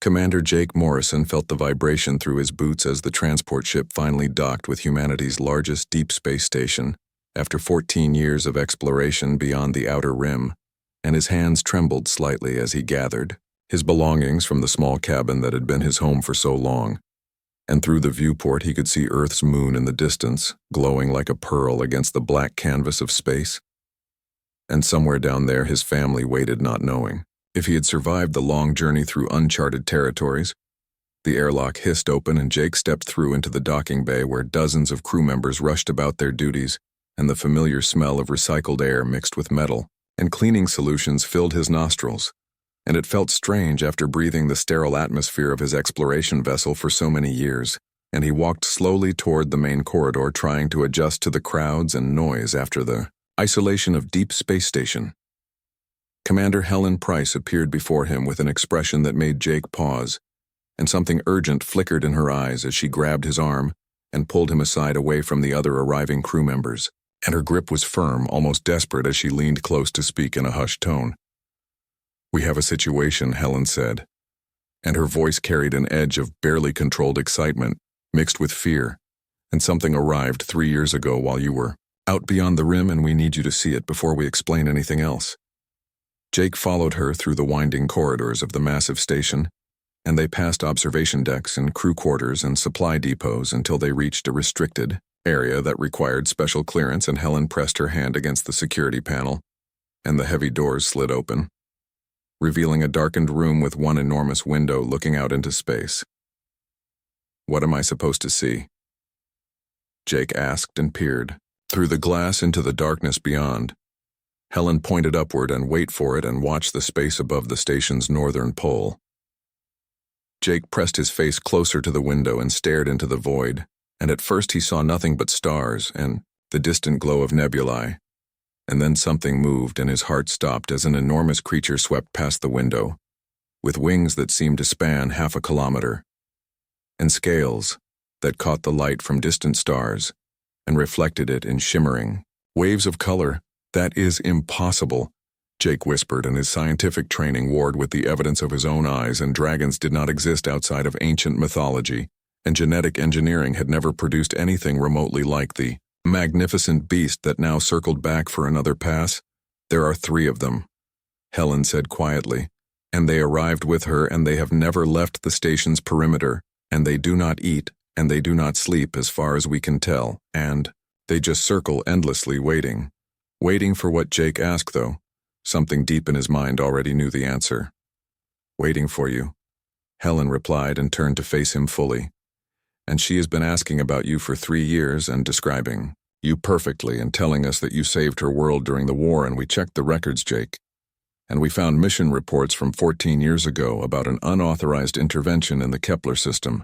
Commander Jake Morrison felt the vibration through his boots as the transport ship finally docked with humanity's largest deep space station after 14 years of exploration beyond the outer rim, and his hands trembled slightly as he gathered his belongings from the small cabin that had been his home for so long. And through the viewport he could see Earth's moon in the distance, glowing like a pearl against the black canvas of space. And somewhere down there his family waited, not knowing if he had survived the long journey through uncharted territories. The airlock hissed open and Jake stepped through into the docking bay where dozens of crew members rushed about their duties, and the familiar smell of recycled air mixed with metal and cleaning solutions filled his nostrils. And it felt strange after breathing the sterile atmosphere of his exploration vessel for so many years, and he walked slowly toward the main corridor trying to adjust to the crowds and noise after the isolation of Deep Space Station. Commander Helen Price appeared before him with an expression that made Jake pause, and something urgent flickered in her eyes as she grabbed his arm and pulled him aside away from the other arriving crew members, and her grip was firm, almost desperate as she leaned close to speak in a hushed tone. "We have a situation," Helen said, and her voice carried an edge of barely controlled excitement mixed with fear. "And something arrived 3 years ago while you were out beyond the rim, and we need you to see it before we explain anything else." Jake followed her through the winding corridors of the massive station, and they passed observation decks and crew quarters and supply depots until they reached a restricted area that required special clearance, and Helen pressed her hand against the security panel, and the heavy doors slid open, revealing a darkened room with one enormous window looking out into space. "What am I supposed to see?" Jake asked and peered through the glass into the darkness beyond. Helen pointed upward and wait for it and watched the space above the station's northern pole. Jake pressed his face closer to the window and stared into the void, and at first he saw nothing but stars and the distant glow of nebulae. And then something moved and his heart stopped as an enormous creature swept past the window, with wings that seemed to span 1/2 kilometer, and scales that caught the light from distant stars and reflected it in shimmering waves of color. "That is impossible," Jake whispered, and his scientific training warred with the evidence of his own eyes, and dragons did not exist outside of ancient mythology, and genetic engineering had never produced anything remotely like the magnificent beast that now circled back for another pass. "There are 3 of them," Helen said quietly, "and they arrived with her, and they have never left the station's perimeter, and they do not eat, and they do not sleep as far as we can tell, and they just circle endlessly waiting." Waiting for what Jake asked, though. Something deep in his mind already knew the answer. "Waiting for you," Helen replied and turned to face him fully. "And she has been asking about you for 3 years and describing you perfectly and telling us that you saved her world during the war, and we checked the records, Jake. And we found mission reports from 14 years ago about an unauthorized intervention in the Kepler system."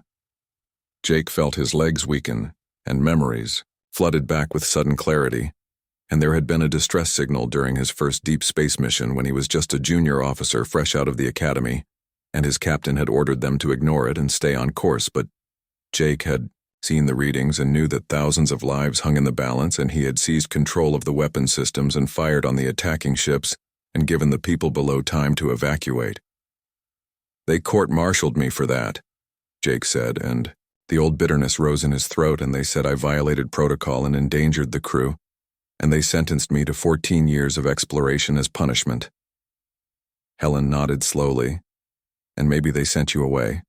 Jake felt his legs weaken, and memories flooded back with sudden clarity. And there had been a distress signal during his first deep space mission when he was just a junior officer fresh out of the academy, and his captain had ordered them to ignore it and stay on course, but Jake had seen the readings and knew that thousands of lives hung in the balance, and he had seized control of the weapon systems and fired on the attacking ships and given the people below time to evacuate. "They court-martialed me for that," Jake said, and the old bitterness rose in his throat, and they said I violated protocol and endangered the crew, and they sentenced me to 14 years of exploration as punishment. Helen nodded slowly. "And maybe they sent you away.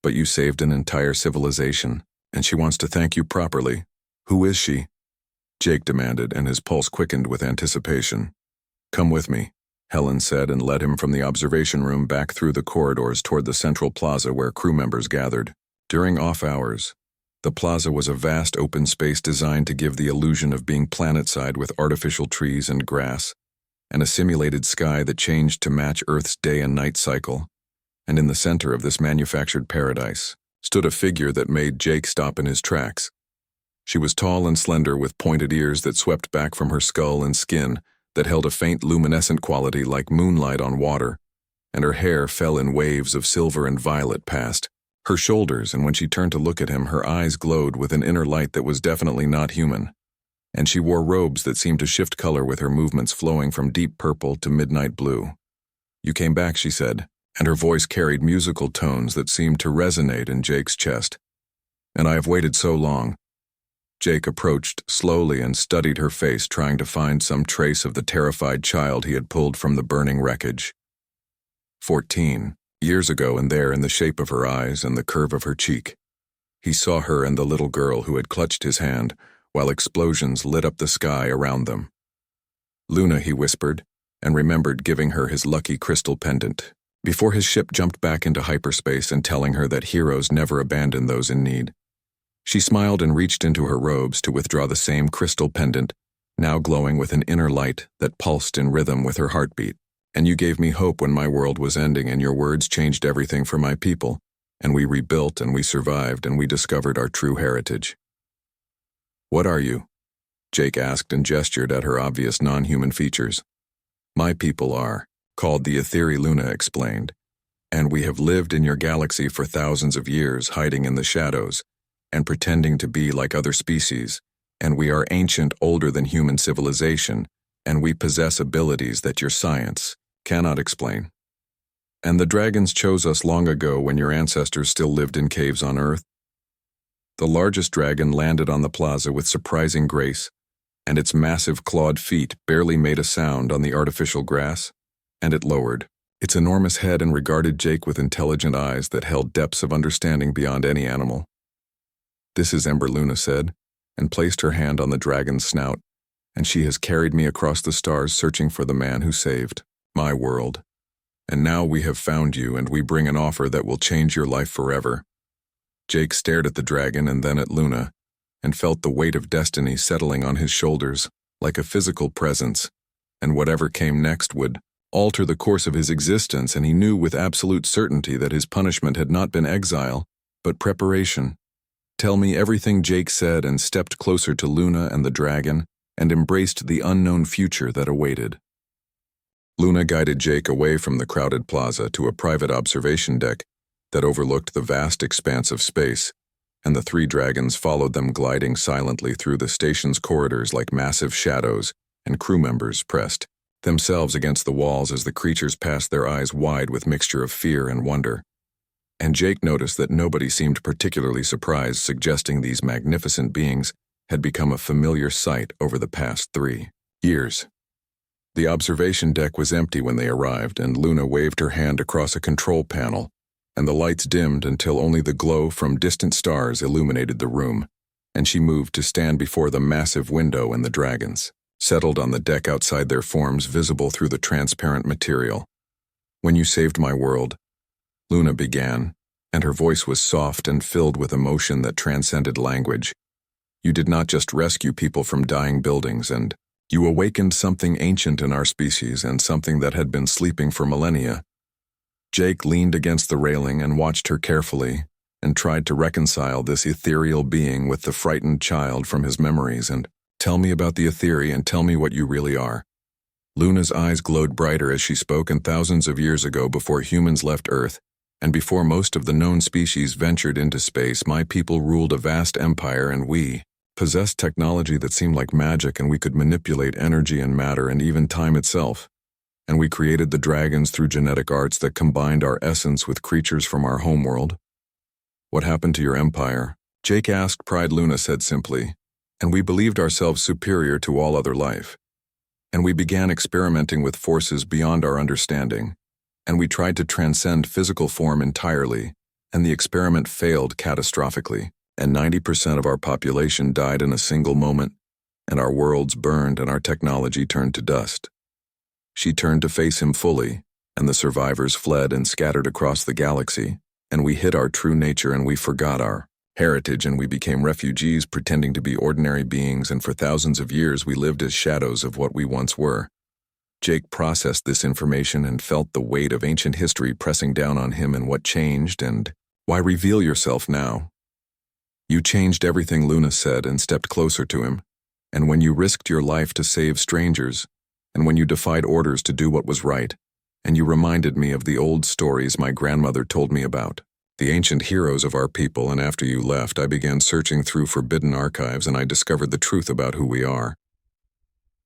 But you saved an entire civilization, and she wants to thank you properly. Who is she?" Jake demanded, and his pulse quickened with anticipation. "Come with me," Helen said, and led him from the observation room back through the corridors toward the central plaza where crew members gathered. During off hours, the plaza was a vast open space designed to give the illusion of being planetside with artificial trees and grass, and a simulated sky that changed to match Earth's day and night cycle. And in the center of this manufactured paradise stood a figure that made Jake stop in his tracks. She was tall and slender with pointed ears that swept back from her skull and skin that held a faint luminescent quality like moonlight on water, and her hair fell in waves of silver and violet past her shoulders, and when she turned to look at him, her eyes glowed with an inner light that was definitely not human. And she wore robes that seemed to shift color with her movements flowing from deep purple to midnight blue. "You came back," she said, and her voice carried musical tones that seemed to resonate in Jake's chest. "And I have waited so long." Jake approached slowly and studied her face, trying to find some trace of the terrified child he had pulled from the burning wreckage. 14 years ago, and there in the shape of her eyes and the curve of her cheek. He saw her and the little girl who had clutched his hand, while explosions lit up the sky around them. "Luna," he whispered, and remembered giving her his lucky crystal pendant, before his ship jumped back into hyperspace and telling her that heroes never abandon those in need. She smiled and reached into her robes to withdraw the same crystal pendant, now glowing with an inner light that pulsed in rhythm with her heartbeat. "And you gave me hope when my world was ending, and your words changed everything for my people, and we rebuilt and we survived and we discovered our true heritage." "What are you?" Jake asked and gestured at her obvious non-human features. "My people are called the Etheri," Luna explained, "and we have lived in your galaxy for thousands of years, hiding in the shadows and pretending to be like other species, and we are ancient, older than human civilization, and we possess abilities that your science cannot explain. And the dragons chose us long ago when your ancestors still lived in caves on Earth." The largest dragon landed on the plaza with surprising grace, and its massive clawed feet barely made a sound on the artificial grass, and it lowered its enormous head and regarded Jake with intelligent eyes that held depths of understanding beyond any animal. "This is Ember," Luna said, and placed her hand on the dragon's snout, "and she has carried me across the stars searching for the man who saved my world. And now we have found you, and we bring an offer that will change your life forever." Jake stared at the dragon and then at Luna, and felt the weight of destiny settling on his shoulders, like a physical presence, and whatever came next would alter the course of his existence, and he knew with absolute certainty that his punishment had not been exile, but preparation. "Tell me everything," Jake said, and stepped closer to Luna and the dragon, and embraced the unknown future that awaited. Luna guided Jake away from the crowded plaza to a private observation deck that overlooked the vast expanse of space, and the three dragons followed them, gliding silently through the station's corridors like massive shadows, and crew members pressed themselves against the walls as the creatures passed, their eyes wide with mixture of fear and wonder. And Jake noticed that nobody seemed particularly surprised, suggesting these magnificent beings had become a familiar sight over the past 3 years. The observation deck was empty when they arrived, and Luna waved her hand across a control panel, and the lights dimmed until only the glow from distant stars illuminated the room, and she moved to stand before the massive window, and the dragons settled on the deck outside, their forms visible through the transparent material. "When you saved my world," Luna began, and her voice was soft and filled with emotion that transcended language, "you did not just rescue people from dying buildings, and you awakened something ancient in our species and something that had been sleeping for millennia." Jake leaned against the railing and watched her carefully, and tried to reconcile this ethereal being with the frightened child from his memories. "And tell me about the Etheri, and tell me what you really are." Luna's eyes glowed brighter as she spoke, and thousands of years ago, before humans left Earth, and before most of the known species ventured into space, my people ruled a vast empire, and we possessed technology that seemed like magic, and we could manipulate energy and matter and even time itself. And we created the dragons through genetic arts that combined our essence with creatures from our homeworld. "What happened to your empire?" Jake asked. Pride, Luna said simply, "And we believed ourselves superior to all other life. And we began experimenting with forces beyond our understanding. And we tried to transcend physical form entirely, and the experiment failed catastrophically. And 90% of our population died in a single moment, and our worlds burned and our technology turned to dust." She turned to face him fully, and the survivors fled and scattered across the galaxy, and we hid our true nature, and we forgot our heritage, and we became refugees pretending to be ordinary beings, and for thousands of years we lived as shadows of what we once were. Jake processed this information and felt the weight of ancient history pressing down on him. "And what changed, and why reveal yourself now?" "You changed everything," Luna said, and stepped closer to him. "And when you risked your life to save strangers, and when you defied orders to do what was right, and you reminded me of the old stories my grandmother told me about, the ancient heroes of our people, and after you left, I began searching through forbidden archives, and I discovered the truth about who we are."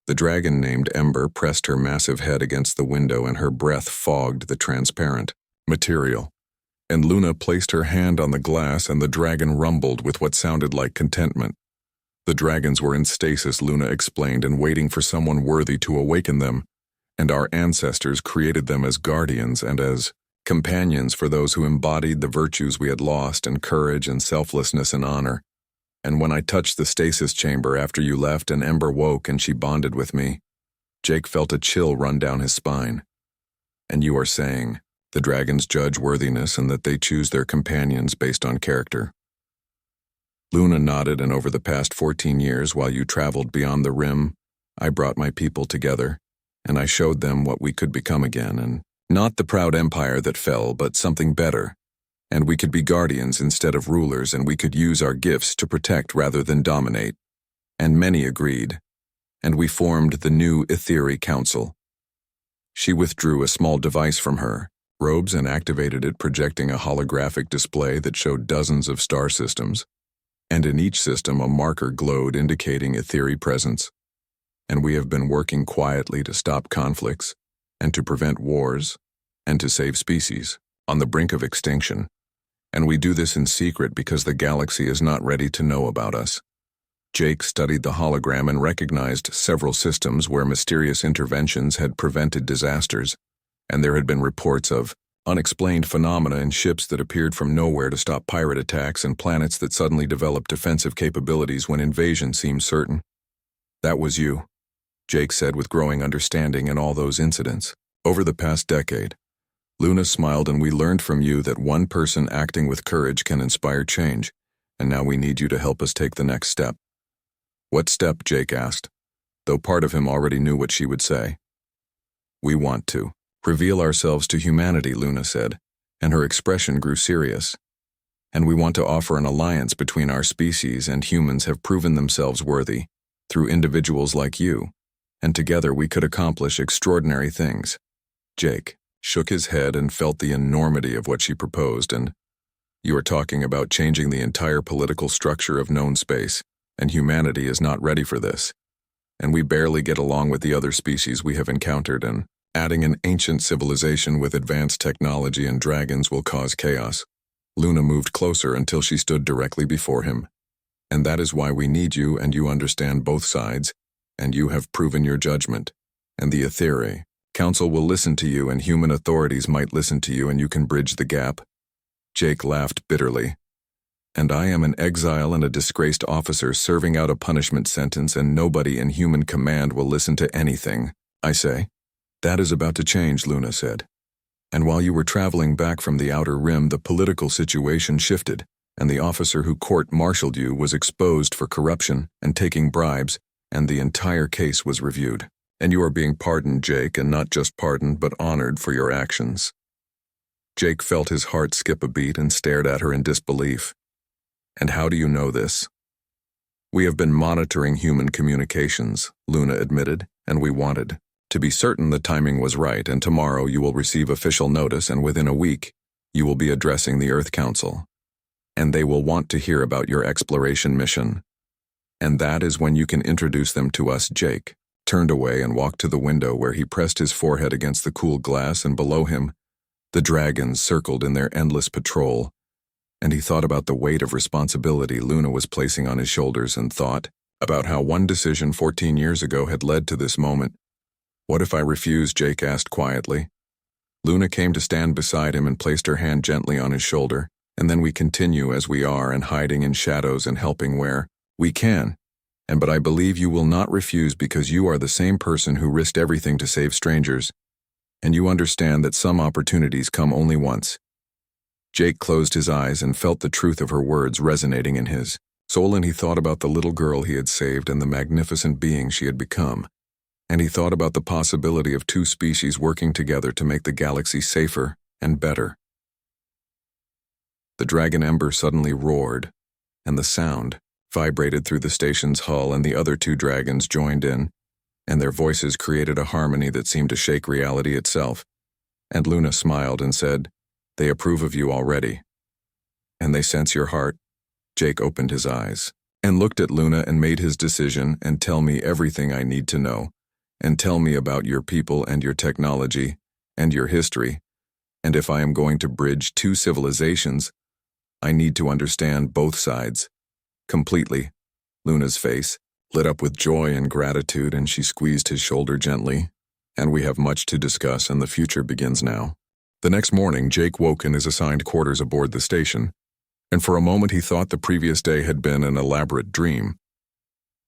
The dragon named Ember pressed her massive head against the window, and her breath fogged the transparent material. And Luna placed her hand on the glass and the dragon rumbled with what sounded like contentment. The dragons were in stasis, Luna explained, and waiting for someone worthy to awaken them, and our ancestors created them as guardians and as companions for those who embodied the virtues we had lost and courage and selflessness and honor. And when I touched the stasis chamber after you left and Ember woke and she bonded with me, Jake felt a chill run down his spine. And you are saying, the dragons judge worthiness and that they choose their companions based on character. Luna nodded, and over the past 14 years while you traveled beyond the rim, I brought my people together, and I showed them what we could become again, and not the proud empire that fell, but something better. And we could be guardians instead of rulers, and we could use our gifts to protect rather than dominate. And many agreed. And we formed the new Etheri Council. She withdrew a small device from her robes and activated it, projecting a holographic display that showed dozens of star systems. And in each system a marker glowed indicating Etheri presence. And we have been working quietly to stop conflicts, and to prevent wars, and to save species on the brink of extinction. And we do this in secret because the galaxy is not ready to know about us. Jake studied the hologram and recognized several systems where mysterious interventions had prevented disasters, and there had been reports of unexplained phenomena in ships that appeared from nowhere to stop pirate attacks and planets that suddenly developed defensive capabilities when invasion seemed certain. That was you, Jake said with growing understanding in all those incidents. Over the past decade, Luna smiled, and we learned from you that one person acting with courage can inspire change, and now we need you to help us take the next step. What step? Jake asked, though part of him already knew what she would say. We want to reveal ourselves to humanity, Luna said, and her expression grew serious. And we want to offer an alliance between our species and humans have proven themselves worthy, through individuals like you, and together we could accomplish extraordinary things. Jake shook his head and felt the enormity of what she proposed. And you are talking about changing the entire political structure of known space, and humanity is not ready for this. And we barely get along with the other species we have encountered, and adding an ancient civilization with advanced technology and dragons will cause chaos. Luna moved closer until she stood directly before him. And that is why we need you, and you understand both sides, and you have proven your judgment. And the Etheri Council will listen to you, and human authorities might listen to you, and you can bridge the gap. Jake laughed bitterly. And I am an exile and a disgraced officer serving out a punishment sentence, and nobody in human command will listen to anything I say. That is about to change, Luna said. And while you were traveling back from the outer rim, the political situation shifted, and the officer who court-martialed you was exposed for corruption and taking bribes, and the entire case was reviewed. And you are being pardoned, Jake, and not just pardoned, but honored for your actions. Jake felt his heart skip a beat and stared at her in disbelief. And how do you know this? We have been monitoring human communications, Luna admitted, and we wanted to be certain the timing was right, and tomorrow you will receive official notice, and within a week, you will be addressing the Earth Council. And they will want to hear about your exploration mission. And that is when you can introduce them to us. Jake turned away and walked to the window, where he pressed his forehead against the cool glass, and below him, the dragons circled in their endless patrol. And he thought about the weight of responsibility Luna was placing on his shoulders, and thought about how one decision 14 years ago had led to this moment. What if I refuse? Jake asked quietly. Luna came to stand beside him and placed her hand gently on his shoulder. And then we continue as we are, and hiding in shadows and helping where we can. But I believe you will not refuse, because you are the same person who risked everything to save strangers. And you understand that some opportunities come only once. Jake closed his eyes and felt the truth of her words resonating in his soul, and he thought about the little girl he had saved and the magnificent being she had become. And he thought about the possibility of two species working together to make the galaxy safer and better. The dragon Ember suddenly roared, and the sound vibrated through the station's hull, and the other two dragons joined in, and their voices created a harmony that seemed to shake reality itself. And Luna smiled and said, "They approve of you already." "And they sense your heart?" Jake opened his eyes and looked at Luna and made his decision. "And tell me everything I need to know. And tell me about your people and your technology and your history. And if I am going to bridge two civilizations, I need to understand both sides. Completely. Luna's face lit up with joy and gratitude, and she squeezed his shoulder gently. And we have much to discuss, and the future begins now. The next morning, Jake woke in his assigned quarters aboard the station, and for a moment he thought the previous day had been an elaborate dream.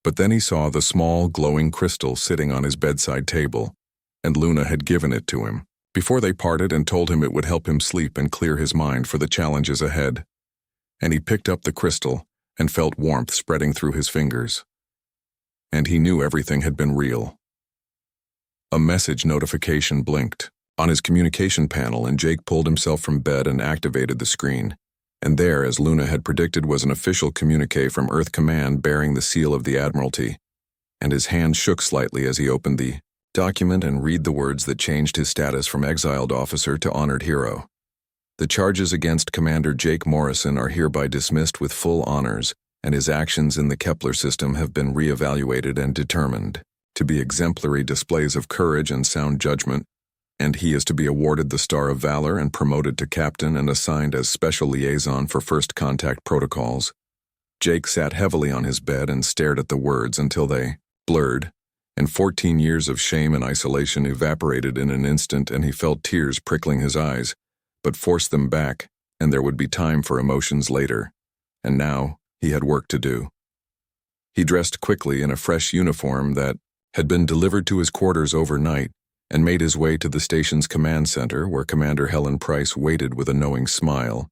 But then he saw the small, glowing crystal sitting on his bedside table, and Luna had given it to him before they parted and told him it would help him sleep and clear his mind for the challenges ahead. And he picked up the crystal and felt warmth spreading through his fingers. And he knew everything had been real. A message notification blinked on his communication panel, and Jake pulled himself from bed and activated the screen. And there, as Luna had predicted, was an official communique from Earth Command bearing the seal of the Admiralty. And his hand shook slightly as he opened the document and read the words that changed his status from exiled officer to honored hero. The charges against Commander Jake Morrison are hereby dismissed with full honors, and his actions in the Kepler system have been re-evaluated and determined to be exemplary displays of courage and sound judgment, and he is to be awarded the Star of Valor and promoted to captain and assigned as special liaison for first contact protocols. Jake sat heavily on his bed and stared at the words until they blurred, and 14 years of shame and isolation evaporated in an instant, and he felt tears prickling his eyes, but forced them back, and there would be time for emotions later. And now he had work to do. He dressed quickly in a fresh uniform that had been delivered to his quarters overnight, and made his way to the station's command center, where Commander Helen Price waited with a knowing smile,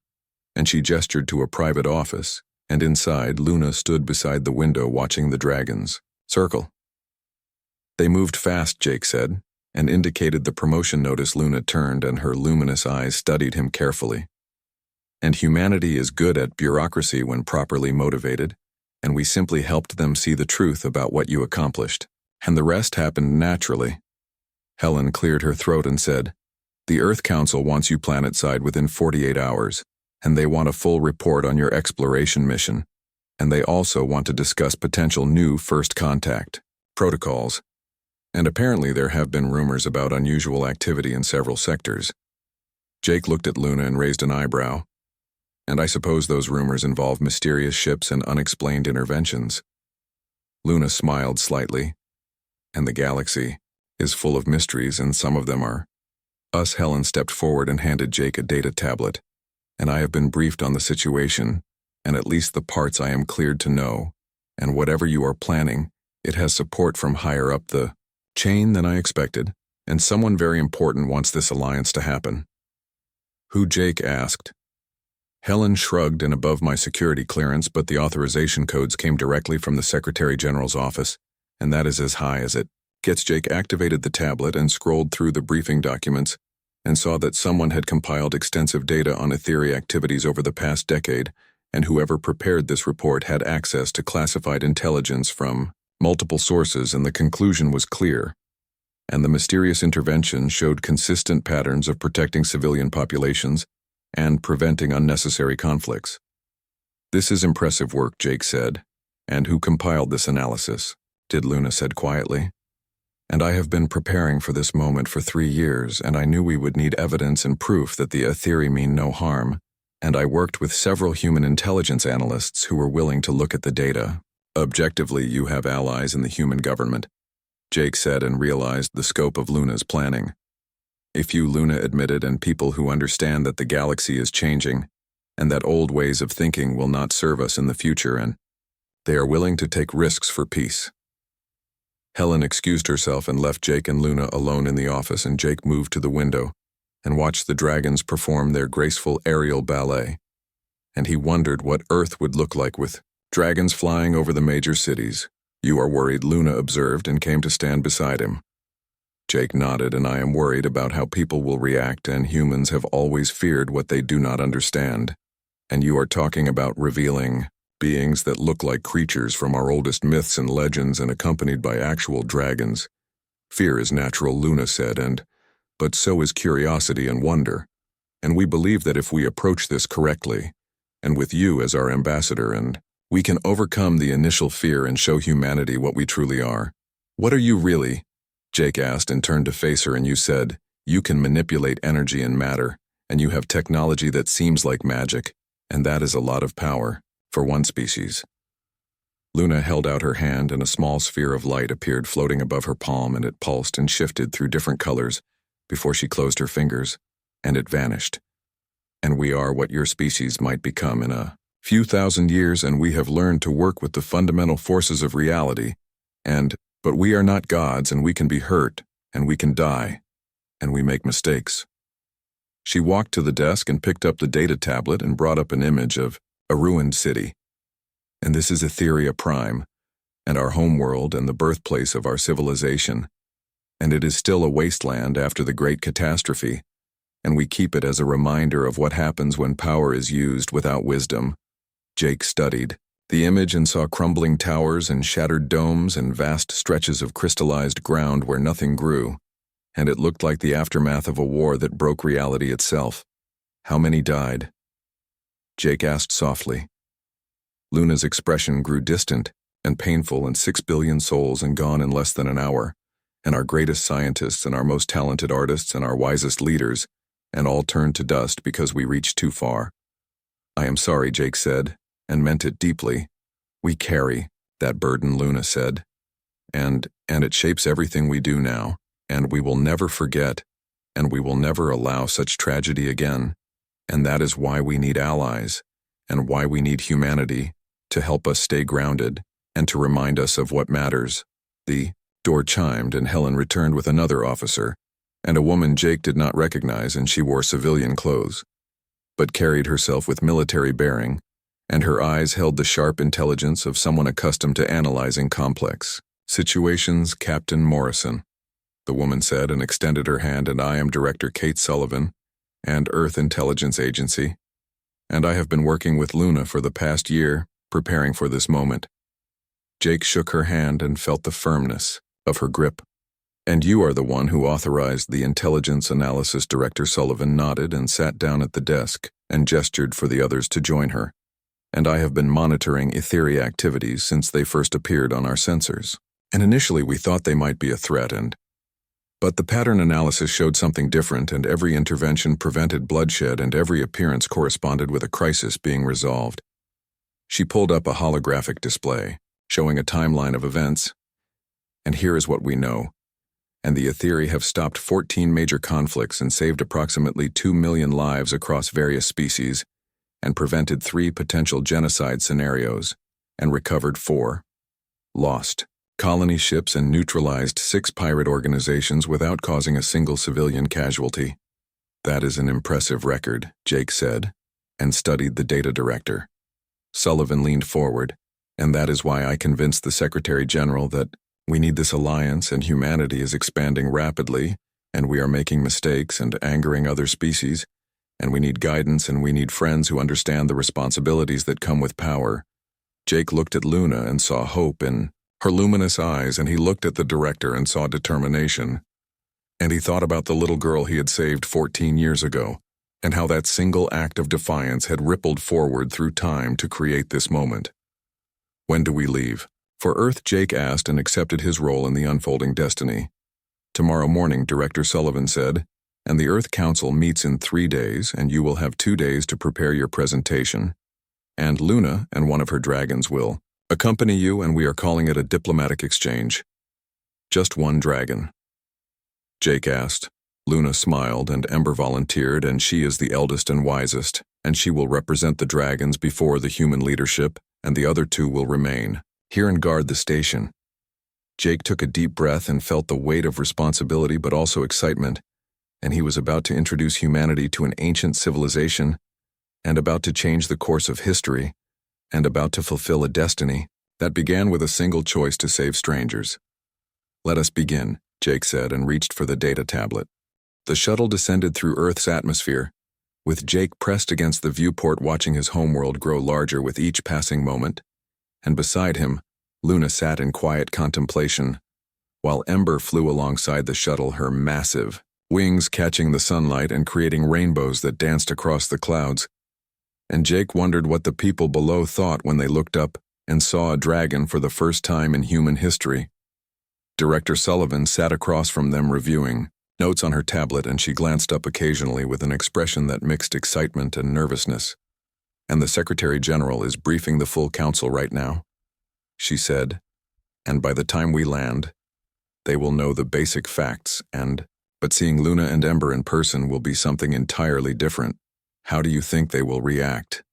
and she gestured to a private office, and inside Luna stood beside the window watching the dragons circle. They moved fast, Jake said, and indicated the promotion notice. Luna turned, and her luminous eyes studied him carefully. And humanity is good at bureaucracy when properly motivated, and we simply helped them see the truth about what you accomplished. And the rest happened naturally. Helen cleared her throat and said, "The Earth Council wants you planet-side within 48 hours, and they want a full report on your exploration mission. And they also want to discuss potential new first contact protocols. And apparently there have been rumors about unusual activity in several sectors." Jake looked at Luna and raised an eyebrow. "And I suppose those rumors involve mysterious ships and unexplained interventions." Luna smiled slightly. "And the galaxy is full of mysteries, and some of them are us." Helen stepped forward and handed Jake a data tablet. "And I have been briefed on the situation, and at least the parts I am cleared to know, and whatever you are planning, it has support from higher up the chain than I expected, and someone very important wants this alliance to happen." "Who?" Jake asked. Helen shrugged. "And above my security clearance, but the authorization codes came directly from the Secretary General's office, and that is as high as it gets." Jake activated the tablet and scrolled through the briefing documents and saw that someone had compiled extensive data on Ethereal activities over the past decade, and whoever prepared this report had access to classified intelligence from multiple sources, and the conclusion was clear. And the mysterious intervention showed consistent patterns of protecting civilian populations and preventing unnecessary conflicts. "This is impressive work," Jake said. "And who compiled this analysis?" Luna said quietly. "And I have been preparing for this moment for 3 years, and I knew we would need evidence and proof that the Etheri mean no harm, and I worked with several human intelligence analysts who were willing to look at the data. Objectively, you have allies in the human government," Jake said, and realized the scope of Luna's planning. "A few," Luna admitted, "and people who understand that the galaxy is changing, and that old ways of thinking will not serve us in the future, and they are willing to take risks for peace." Helen excused herself and left Jake and Luna alone in the office, and Jake moved to the window and watched the dragons perform their graceful aerial ballet. And he wondered what Earth would look like with dragons flying over the major cities. "You are worried," Luna observed, and came to stand beside him. Jake nodded. "And I am worried about how people will react, and humans have always feared what they do not understand. And you are talking about revealing beings that look like creatures from our oldest myths and legends and accompanied by actual dragons. Fear is natural," Luna said, but so is curiosity and wonder. And we believe that if we approach this correctly, and with you as our ambassador, and we can overcome the initial fear and show humanity what we truly are." "What are you really?" Jake asked and turned to face her. "And you said, you can manipulate energy and matter, and you have technology that seems like magic, and that is a lot of power for one species." Luna held out her hand, and a small sphere of light appeared floating above her palm, and it pulsed and shifted through different colors before she closed her fingers, and it vanished. "And we are what your species might become in a few thousand years, and we have learned to work with the fundamental forces of reality, but we are not gods, and we can be hurt, and we can die, and we make mistakes." She walked to the desk and picked up the data tablet and brought up an image of a ruined city. "And this is Etheria Prime, and our homeworld and the birthplace of our civilization. And it is still a wasteland after the great catastrophe, and we keep it as a reminder of what happens when power is used without wisdom." Jake studied the image and saw crumbling towers and shattered domes and vast stretches of crystallized ground where nothing grew, and it looked like the aftermath of a war that broke reality itself. "How many died?" Jake asked softly. Luna's expression grew distant and painful, and 6 billion souls and gone in less than an hour, and our greatest scientists and our most talented artists and our wisest leaders, and all turned to dust because we reached too far. "I am sorry," Jake said, and meant it deeply. "We carry that burden," Luna said, and it shapes everything we do now, and we will never forget, and we will never allow such tragedy again, and that is why we need allies, and why we need humanity to help us stay grounded and to remind us of what matters." The door chimed, and Helen returned with another officer, and a woman Jake did not recognize, and she wore civilian clothes, but carried herself with military bearing, and her eyes held the sharp intelligence of someone accustomed to analyzing complex situations. "Captain Morrison," the woman said, and extended her hand, "and I am Director Kate Sullivan, and Earth Intelligence Agency, and I have been working with Luna for the past year, preparing for this moment." Jake shook her hand and felt the firmness of her grip. "And you are the one who authorized the intelligence analysis." Director Sullivan nodded and sat down at the desk and gestured for the others to join her. "And I have been monitoring Etheria activities since they first appeared on our sensors. And initially we thought they might be a threat, but the pattern analysis showed something different, and every intervention prevented bloodshed, and every appearance corresponded with a crisis being resolved." She pulled up a holographic display, showing a timeline of events. "And here is what we know. And the Etheria have stopped 14 major conflicts and saved approximately 2 million lives across various species, and prevented 3 potential genocide scenarios, and recovered 4 lost colony ships and neutralized 6 pirate organizations without causing a single civilian casualty." "That is an impressive record," Jake said, and studied the data director. Sullivan leaned forward, "And that is why I convinced the Secretary General that we need this alliance, and humanity is expanding rapidly, and we are making mistakes and angering other species, and we need guidance, and we need friends who understand the responsibilities that come with power." Jake looked at Luna and saw hope in her luminous eyes, and he looked at the director and saw determination. And he thought about the little girl he had saved 14 years ago, and how that single act of defiance had rippled forward through time to create this moment. "When do we leave for Earth?" Jake asked, and accepted his role in the unfolding destiny. "Tomorrow morning," Director Sullivan said, "and the Earth Council meets in 3 days, and you will have 2 days to prepare your presentation. And Luna and one of her dragons will accompany you, and we are calling it a diplomatic exchange." "Just one dragon?" Jake asked. Luna smiled, and Ember volunteered, and she is the eldest and wisest, and she will represent the dragons before the human leadership, and the other 2 will remain here and guard the station. Jake took a deep breath and felt the weight of responsibility but also excitement, and he was about to introduce humanity to an ancient civilization, and about to change the course of history, and about to fulfill a destiny that began with a single choice to save strangers. "Let us begin," Jake said, and reached for the data tablet. The shuttle descended through Earth's atmosphere, with Jake pressed against the viewport watching his homeworld grow larger with each passing moment, and beside him, Luna sat in quiet contemplation, while Ember flew alongside the shuttle, her massive wings catching the sunlight and creating rainbows that danced across the clouds. And Jake wondered what the people below thought when they looked up and saw a dragon for the first time in human history. Director Sullivan sat across from them reviewing notes on her tablet, and she glanced up occasionally with an expression that mixed excitement and nervousness. "And the Secretary General is briefing the full council right now," she said, "and by the time we land, they will know the basic facts but seeing Luna and Ember in person will be something entirely different. How do you think they will react?"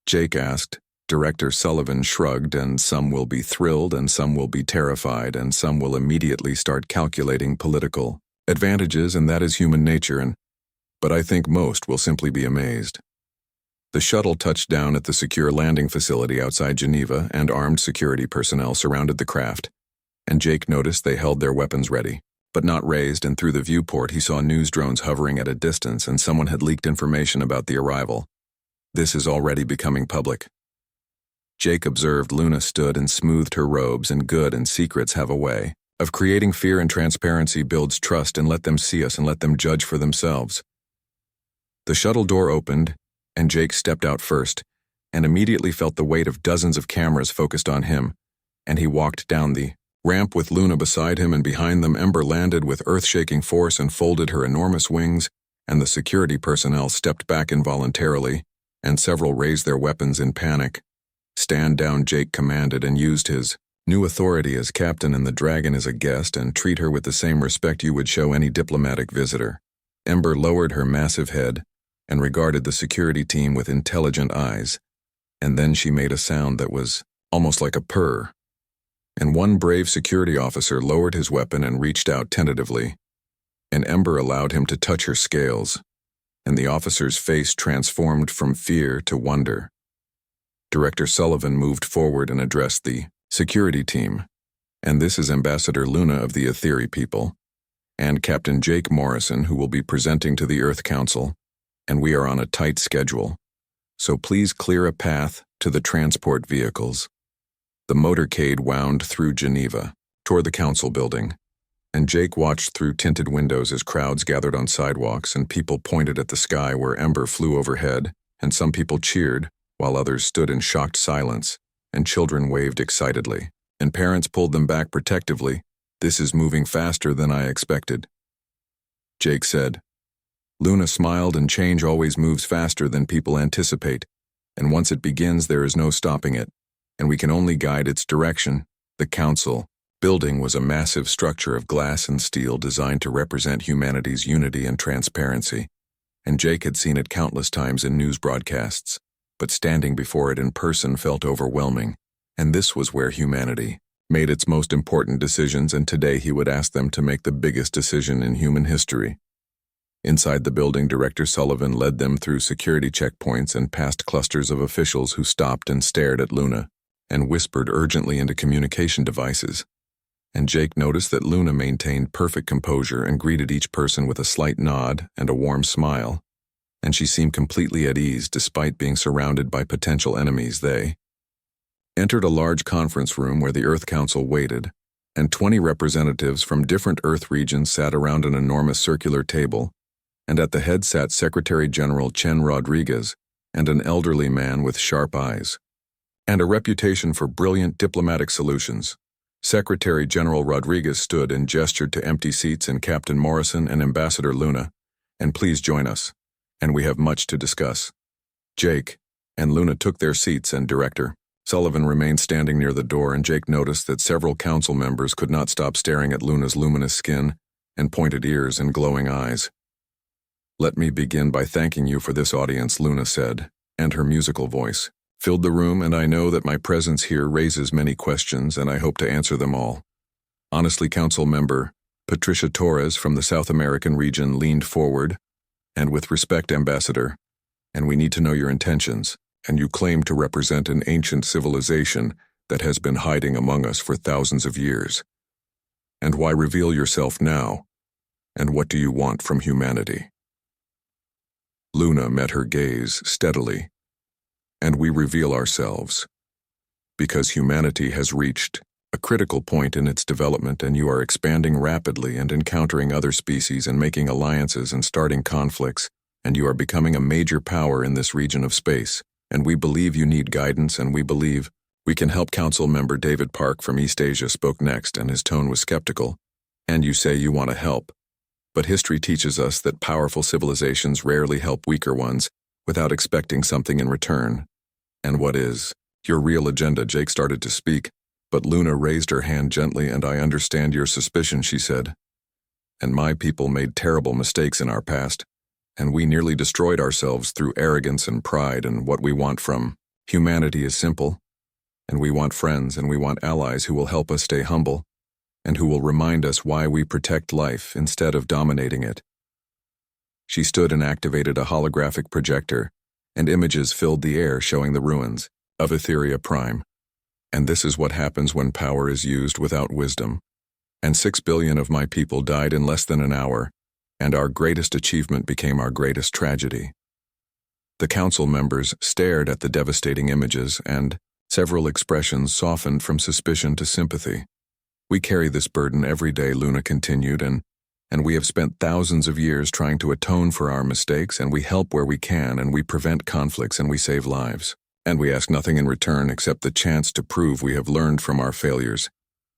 Jake asked. Director Sullivan shrugged, and some will be thrilled and some will be terrified and some will immediately start calculating political advantages, and that is human nature, but I think most will simply be amazed. The shuttle touched down at the secure landing facility outside Geneva, and armed security personnel surrounded the craft, and Jake noticed they held their weapons ready, but not raised, and through the viewport he saw news drones hovering at a distance, and someone had leaked information about the arrival. This is already becoming public. Jake observed Luna stood and smoothed her robes, and good and secrets have a way of creating fear, and transparency builds trust, and let them see us and let them judge for themselves. The shuttle door opened, and Jake stepped out first, and immediately felt the weight of dozens of cameras focused on him, and he walked down the ramp with Luna beside him, and behind them Ember landed with earth-shaking force and folded her enormous wings, and the security personnel stepped back involuntarily, and several raised their weapons in panic. "Stand down," Jake commanded, and used his new authority as captain, and the dragon is a guest, and treat her with the same respect you would show any diplomatic visitor. Ember lowered her massive head and regarded the security team with intelligent eyes, and then she made a sound that was almost like a purr. And one brave security officer lowered his weapon and reached out tentatively, and Ember allowed him to touch her scales, and the officer's face transformed from fear to wonder. Director Sullivan moved forward and addressed the security team. "And this is Ambassador Luna of the Etheri people, and Captain Jake Morrison, who will be presenting to the Earth Council, and we are on a tight schedule, so please clear a path to the transport vehicles." The motorcade wound through Geneva, toward the council building, and Jake watched through tinted windows as crowds gathered on sidewalks, and people pointed at the sky where Ember flew overhead, and some people cheered, while others stood in shocked silence, and children waved excitedly, and parents pulled them back protectively. "This is moving faster than I expected," Jake said. Luna smiled, and change always moves faster than people anticipate, and once it begins there is no stopping it, and we can only guide its direction. The council building was a massive structure of glass and steel designed to represent humanity's unity and transparency, and Jake had seen it countless times in news broadcasts, but standing before it in person felt overwhelming, and this was where humanity made its most important decisions, and today he would ask them to make the biggest decision in human history. Inside the building, Director Sullivan led them through security checkpoints and past clusters of officials who stopped and stared at Luna, and whispered urgently into communication devices. And Jake noticed that Luna maintained perfect composure and greeted each person with a slight nod and a warm smile, and she seemed completely at ease despite being surrounded by potential enemies. They entered a large conference room where the Earth Council waited, and 20 representatives from different Earth regions sat around an enormous circular table, and at the head sat Secretary General Chen Rodriguez, and an elderly man with sharp eyes, and a reputation for brilliant diplomatic solutions. Secretary General Rodriguez stood and gestured to empty seats and Captain Morrison and Ambassador Luna, "And please join us, and we have much to discuss." Jake and Luna took their seats, and Director Sullivan remained standing near the door, and Jake noticed that several council members could not stop staring at Luna's luminous skin and pointed ears and glowing eyes. "Let me begin by thanking you for this audience," Luna said, and her musical voice filled the room, "and I know that my presence here raises many questions, and I hope to answer them all." Honestly, Council Member Patricia Torres from the South American region leaned forward, "And with respect, Ambassador, and we need to know your intentions, and you claim to represent an ancient civilization that has been hiding among us for thousands of years. And why reveal yourself now? And what do you want from humanity?" Luna met her gaze steadily. "And we reveal ourselves because humanity has reached a critical point in its development, and you are expanding rapidly and encountering other species and making alliances and starting conflicts, and you are becoming a major power in this region of space, and we believe you need guidance, and we believe we can help." Council Member David Park from East Asia spoke next, and his tone was skeptical. "And you say you want to help. But history teaches us that powerful civilizations rarely help weaker ones without expecting something in return. And what is your real agenda? Jake started to speak, but Luna raised her hand gently. And I understand your suspicion, she said. And my people made terrible mistakes in our past, and we nearly destroyed ourselves through arrogance and pride, and what we want from humanity is simple, and we want friends and we want allies who will help us stay humble, and who will remind us why we protect life instead of dominating it. She stood and activated a holographic projector, and images filled the air showing the ruins of Etheria Prime. And this is what happens when power is used without wisdom. And 6 billion of my people died in less than an hour, and our greatest achievement became our greatest tragedy. The council members stared at the devastating images, and several expressions softened from suspicion to sympathy. We carry this burden every day, Luna continued, and we have spent thousands of years trying to atone for our mistakes, and we help where we can, and we prevent conflicts, and we save lives. And we ask nothing in return except the chance to prove we have learned from our failures.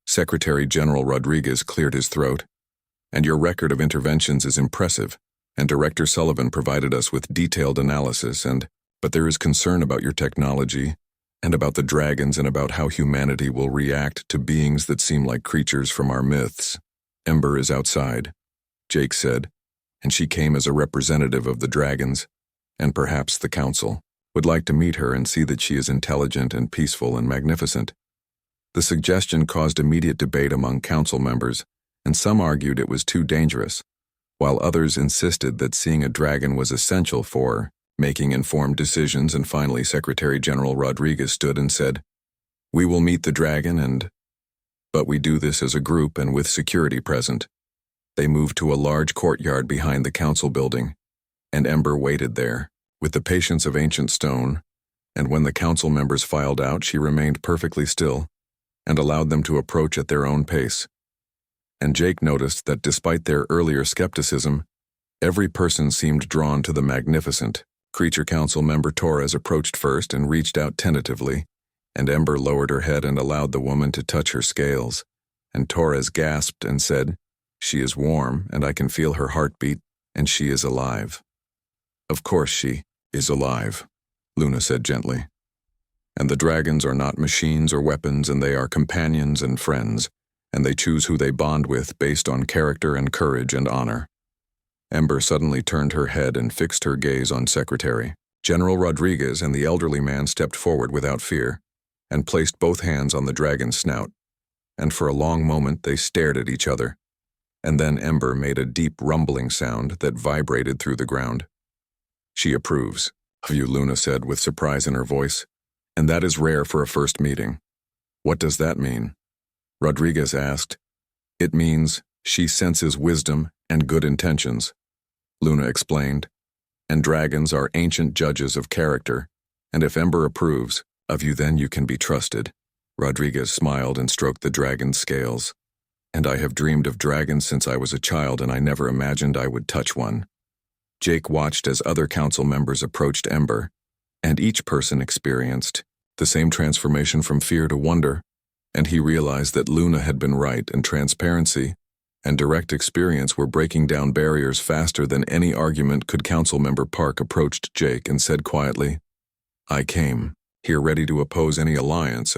Secretary General Rodriguez cleared his throat. And your record of interventions is impressive, and Director Sullivan provided us with detailed analysis, but there is concern about your technology, and about the dragons, and about how humanity will react to beings that seem like creatures from our myths. Ember is outside, Jake said, and she came as a representative of the dragons, and perhaps the council would like to meet her and see that she is intelligent and peaceful and magnificent. The suggestion caused immediate debate among council members, and some argued it was too dangerous, while others insisted that seeing a dragon was essential for making informed decisions. And finally, Secretary General Rodriguez stood and said, "We will meet the dragon, but we do this as a group and with security present." They moved to a large courtyard behind the council building, and Ember waited there, with the patience of ancient stone, and when the council members filed out, she remained perfectly still, and allowed them to approach at their own pace. And Jake noticed that despite their earlier skepticism, every person seemed drawn to the magnificent creature. Council member Torres approached first and reached out tentatively, and Ember lowered her head and allowed the woman to touch her scales, and Torres gasped and said, "She is warm, and I can feel her heartbeat, and she is alive." "Of course she is alive," Luna said gently. "And the dragons are not machines or weapons, and they are companions and friends, and they choose who they bond with based on character and courage and honor." Ember suddenly turned her head and fixed her gaze on Secretary General Rodriguez, and the elderly man stepped forward without fear, and placed both hands on the dragon's snout, and for a long moment they stared at each other, and then Ember made a deep rumbling sound that vibrated through the ground. "She approves of you," Luna said with surprise in her voice, "and that is rare for a first meeting." "What does that mean?" Rodriguez asked. "It means she senses wisdom and good intentions," Luna explained, "and dragons are ancient judges of character, and if Ember approves of you, then you can be trusted." Rodriguez smiled and stroked the dragon's scales. "And I have dreamed of dragons since I was a child, and I never imagined I would touch one." Jake watched as other council members approached Ember, and each person experienced the same transformation from fear to wonder, and he realized that Luna had been right, and transparency and direct experience were breaking down barriers faster than any argument could. Council member Park approached Jake and said quietly, "I came here ready to oppose any alliance,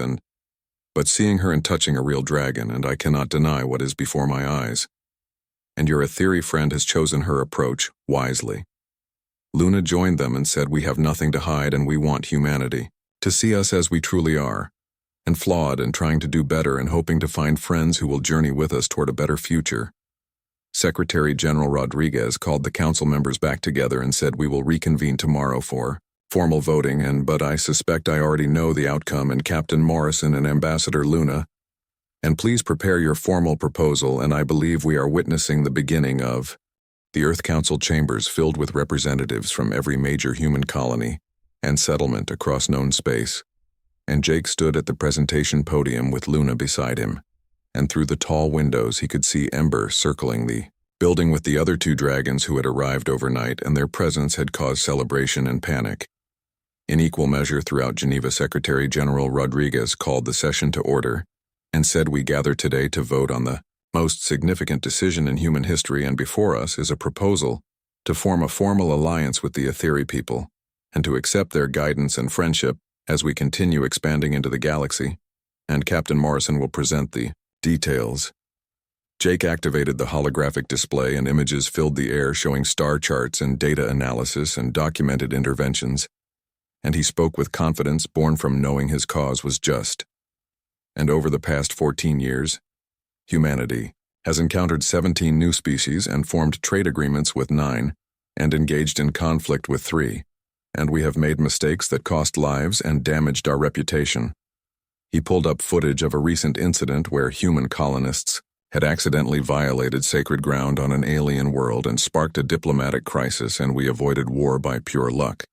but seeing her and touching a real dragon, and I cannot deny what is before my eyes. And your Etheri friend has chosen her approach wisely." Luna joined them and said, "We have nothing to hide, and we want humanity to see us as we truly are, and flawed and trying to do better and hoping to find friends who will journey with us toward a better future." Secretary General Rodriguez called the council members back together and said, "We will reconvene tomorrow for formal voting, but I suspect I already know the outcome, and Captain Morrison and Ambassador Luna, and please prepare your formal proposal, and I believe we are witnessing the beginning of the Earth Council chambers filled with representatives from every major human colony and settlement across known space." And Jake stood at the presentation podium with Luna beside him, and through the tall windows he could see Ember circling the building with the other two dragons who had arrived overnight, and their presence had caused celebration and panic. In equal measure throughout Geneva, Secretary General Rodriguez called the session to order and said, "We gather today to vote on the most significant decision in human history, and before us is a proposal to form a formal alliance with the Etheri people and to accept their guidance and friendship as we continue expanding into the galaxy, and Captain Morrison will present the details. Jake activated the holographic display and images filled the air showing star charts and data analysis and documented interventions, and he spoke with confidence born from knowing his cause was just. And over the past 14 years, humanity has encountered 17 new species and formed trade agreements with 9, and engaged in conflict with 3, and we have made mistakes that cost lives and damaged our reputation. He pulled up footage of a recent incident where human colonists had accidentally violated sacred ground on an alien world and sparked a diplomatic crisis, and we avoided war by pure luck.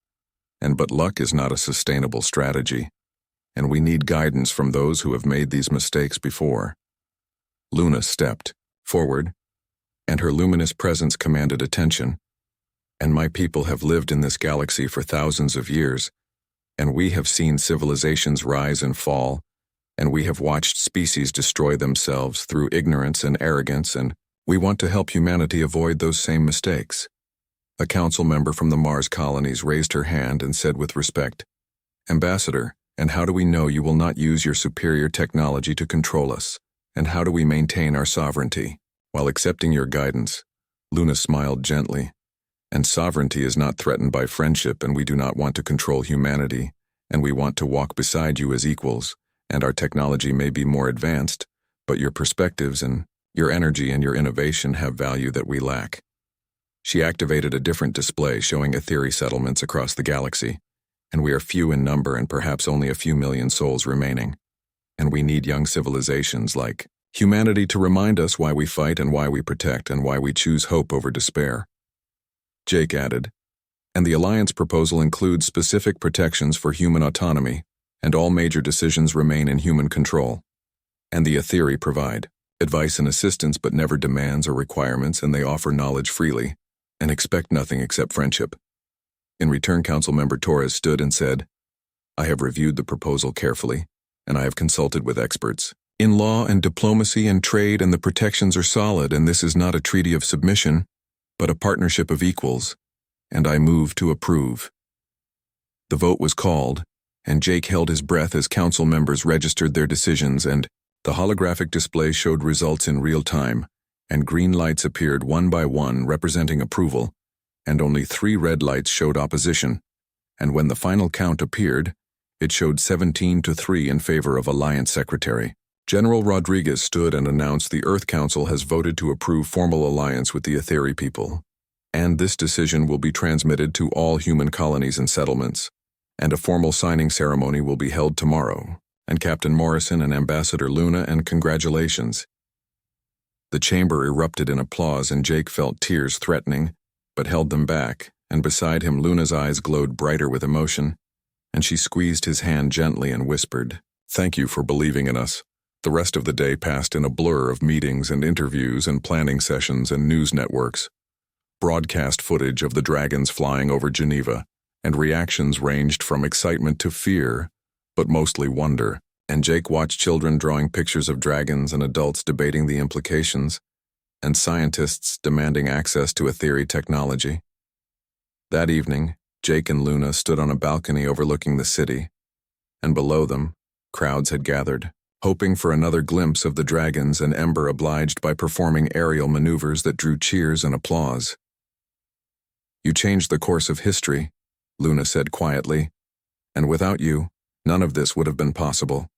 But luck is not a sustainable strategy, and we need guidance from those who have made these mistakes before. Luna stepped forward, and her luminous presence commanded attention. And my people have lived in this galaxy for thousands of years, and we have seen civilizations rise and fall, and we have watched species destroy themselves through ignorance and arrogance, and we want to help humanity avoid those same mistakes. A council member from the Mars colonies raised her hand and said with respect, "Ambassador, and how do we know you will not use your superior technology to control us? And how do we maintain our sovereignty while accepting your guidance?" Luna smiled gently. "And sovereignty is not threatened by friendship, and we do not want to control humanity, and we want to walk beside you as equals, and our technology may be more advanced, but your perspectives and your energy and your innovation have value that we lack." She activated a different display showing Etheri settlements across the galaxy, and we are few in number and perhaps only a few million souls remaining. And we need young civilizations like humanity to remind us why we fight and why we protect and why we choose hope over despair. Jake added, "And the alliance proposal includes specific protections for human autonomy, and all major decisions remain in human control. And the Etheri provide advice and assistance but never demands or requirements, and they offer knowledge freely and expect nothing except friendship." In return, Council Member Torres stood and said, "I have reviewed the proposal carefully, and I have consulted with experts in law and diplomacy and trade, and the protections are solid, and this is not a treaty of submission, but a partnership of equals, and I move to approve." The vote was called, and Jake held his breath as council members registered their decisions, and the holographic display showed results in real time, and green lights appeared one by one representing approval, and only 3 red lights showed opposition, and when the final count appeared, it showed 17-3 in favor of Alliance Secretary. General Rodriguez stood and announced the Earth Council has voted to approve formal alliance with the Etheri people, and this decision will be transmitted to all human colonies and settlements, and a formal signing ceremony will be held tomorrow, and Captain Morrison and Ambassador Luna, and congratulations. The chamber erupted in applause, and Jake felt tears threatening, but held them back, and beside him Luna's eyes glowed brighter with emotion, and she squeezed his hand gently and whispered, "Thank you for believing in us." The rest of the day passed in a blur of meetings and interviews and planning sessions and news networks. Broadcast footage of the dragons flying over Geneva, and reactions ranged from excitement to fear, but mostly wonder, and Jake watched children drawing pictures of dragons and adults debating the implications, and scientists demanding access to Etheri technology. That evening, Jake and Luna stood on a balcony overlooking the city, and below them, crowds had gathered, hoping for another glimpse of the dragons, and Ember obliged by performing aerial maneuvers that drew cheers and applause. "You changed the course of history," Luna said quietly, "and without you, none of this would have been possible."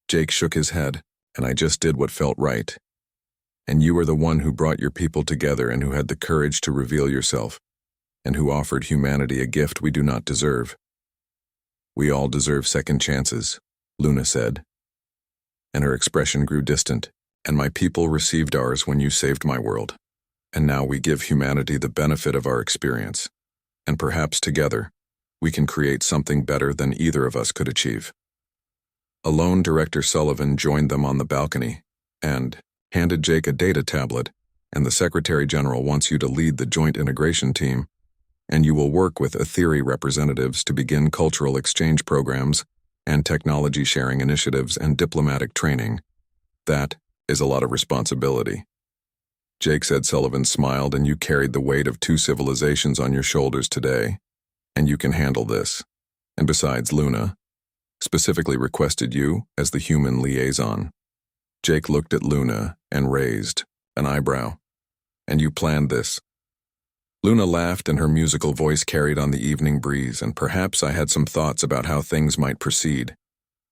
Jake shook his head, "And I just did what felt right. And you are the one who brought your people together and who had the courage to reveal yourself, and who offered humanity a gift we do not deserve." "We all deserve second chances," Luna said, and her expression grew distant. "And my people received ours when you saved my world. And now we give humanity the benefit of our experience, and perhaps together, we can create something better than either of us could achieve." Alone, Director Sullivan joined them on the balcony, and handed Jake a data tablet, "And the Secretary General wants you to lead the joint integration team, and you will work with Etheri representatives to begin cultural exchange programs and technology sharing initiatives and diplomatic training. That is a lot of responsibility. Jake said. Sullivan smiled. And you carried the weight of 2 civilizations on your shoulders today. And you can handle this. And besides, Luna specifically requested you as the human liaison. Jake looked at Luna and raised an eyebrow. And you planned this. Luna laughed, and her musical voice carried on the evening breeze. And perhaps I had some thoughts about how things might proceed.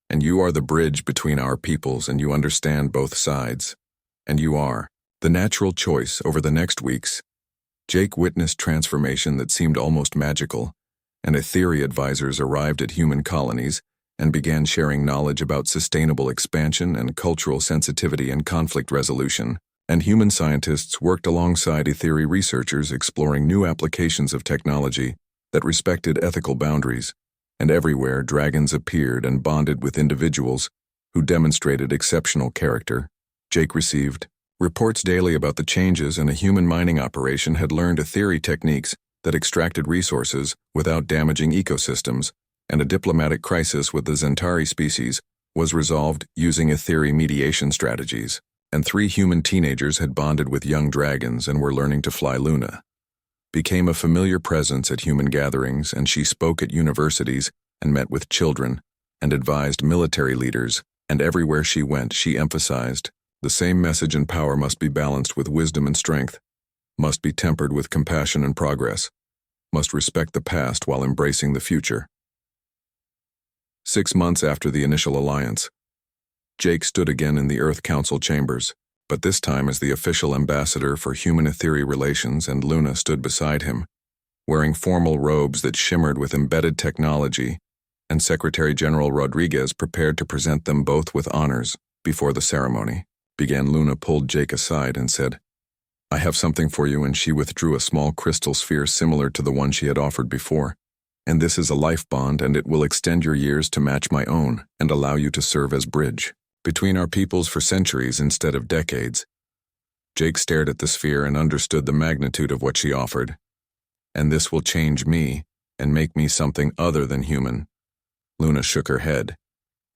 And you are the bridge between our peoples, and you understand both sides. And you are the natural choice over the next weeks. Jake witnessed transformation that seemed almost magical, and Etheri advisors arrived at human colonies and began sharing knowledge about sustainable expansion and cultural sensitivity and conflict resolution. And human scientists worked alongside Etheri researchers exploring new applications of technology that respected ethical boundaries. And everywhere, dragons appeared and bonded with individuals who demonstrated exceptional character. Jake received reports daily about the changes, and a human mining operation had learned Etheri techniques that extracted resources without damaging ecosystems, and a diplomatic crisis with the Zentari species was resolved using Etheri mediation strategies. And 3 human teenagers had bonded with young dragons and were learning to fly. Luna became a familiar presence at human gatherings, and she spoke at universities and met with children and advised military leaders, and everywhere she went she emphasized the same message: and power must be balanced with wisdom and strength, must be tempered with compassion and progress, must respect the past while embracing the future. 6 months after the initial alliance, Jake stood again in the Earth Council chambers, but this time as the official ambassador for human Etheri relations, and Luna stood beside him, wearing formal robes that shimmered with embedded technology, and Secretary General Rodriguez prepared to present them both with honors. Before the ceremony began, Luna pulled Jake aside and said, "I have something for you," and she withdrew a small crystal sphere similar to the one she had offered before. "And this is a life bond, and it will extend your years to match my own and allow you to serve as bridge between our peoples for centuries instead of decades." Jake stared at the sphere and understood the magnitude of what she offered. "And this will change me and make me something other than human." Luna shook her head.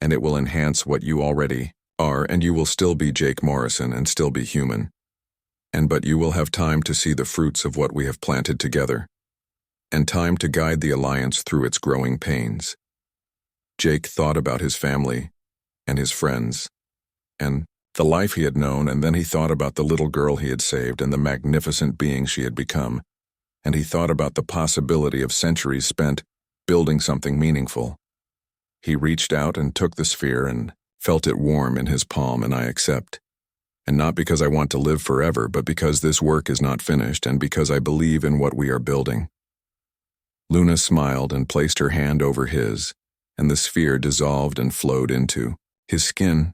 "And it will enhance what you already are, and you will still be Jake Morrison and still be human. But you will have time to see the fruits of what we have planted together, and time to guide the alliance through its growing pains." Jake thought about his family and his friends and the life he had known, and then he thought about the little girl he had saved and the magnificent being she had become, and he thought about the possibility of centuries spent building something meaningful. He reached out and took the sphere and felt it warm in his palm. "And I accept. And not because I want to live forever, but because this work is not finished and because I believe in what we are building." Luna smiled and placed her hand over his, and the sphere dissolved and flowed into his skin,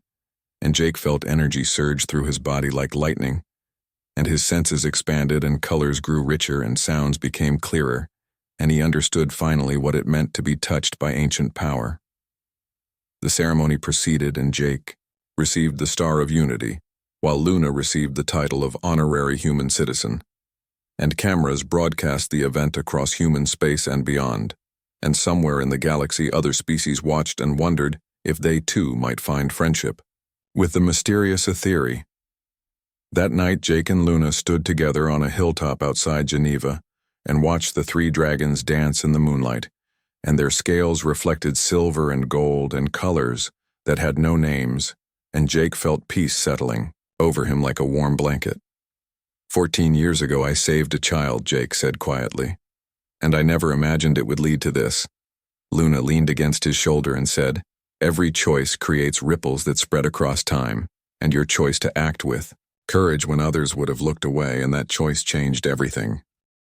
and Jake felt energy surge through his body like lightning, and his senses expanded and colors grew richer and sounds became clearer, and he understood finally what it meant to be touched by ancient power. The ceremony proceeded, and Jake received the Star of Unity, while Luna received the title of Honorary Human Citizen. And cameras broadcast the event across human space and beyond, and somewhere in the galaxy other species watched and wondered if they too might find friendship with the mysterious Etheri. That night, Jake and Luna stood together on a hilltop outside Geneva and watched the 3 dragons dance in the moonlight, and their scales reflected silver and gold and colors that had no names, and Jake felt peace settling over him like a warm blanket. 14 years ago I saved a child," Jake said quietly, "and I never imagined it would lead to this." Luna leaned against his shoulder and said, "Every choice creates ripples that spread across time, and your choice to act with courage when others would have looked away, and that choice changed everything."